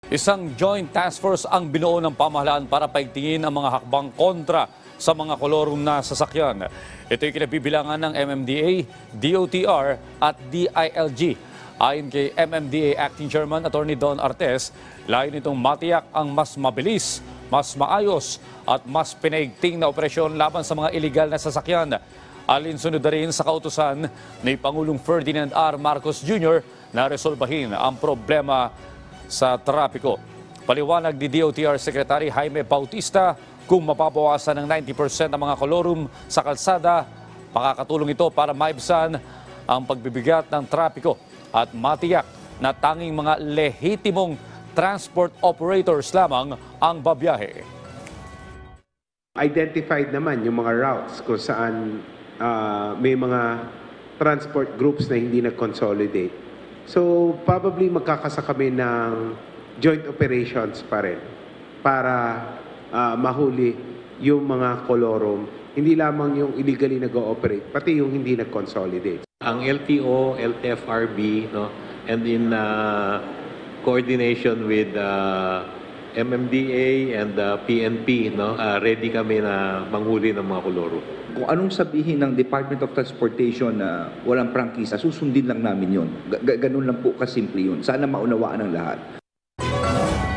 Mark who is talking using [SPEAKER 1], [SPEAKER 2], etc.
[SPEAKER 1] Isang joint task force ang binuo ng pamahalaan para paigtingin ang mga hakbang kontra sa mga kolorum na sasakyan. Ito'y kinabibilangan ng MMDA, DOTR at DILG. Ayon kay MMDA Acting Chairman Attorney Don Artes, layo nitong matiyak ang mas mabilis, mas maayos at mas pinaigting na operasyon laban sa mga iligal na sasakyan. Alinsunod na rin sa kautusan ni Pangulong Ferdinand R. Marcos Jr. na resolbahin ang problema sa trapiko. Paliwanag ni DOTR Secretary Jaime Bautista, kung mapabawasan ng 90% ang mga kolorum sa kalsada, makakatulong ito para maibsan ang pagbibigat ng trapiko at matiyak na tanging mga lehitimong transport operators lamang ang babiyahe.
[SPEAKER 2] Identified naman yung mga routes kung saan may mga transport groups na hindi nag-consolidate. So, probably magkakasa kami ng joint operations pa rin para mahuli yung mga kolorum. Hindi lamang yung illegally nag-ooperate, pati yung hindi nag-consolidate.
[SPEAKER 3] Ang LTO, LTFRB, no, and in coordination with MMDA and PNP, no, ready kami na manghuli ng mga kolorum.
[SPEAKER 4] Kung anong sabihin ng Department of Transportation na walang prangkisa, susundin lang namin yun. Ganun lang po kasimple yun. Sana maunawaan ng lahat.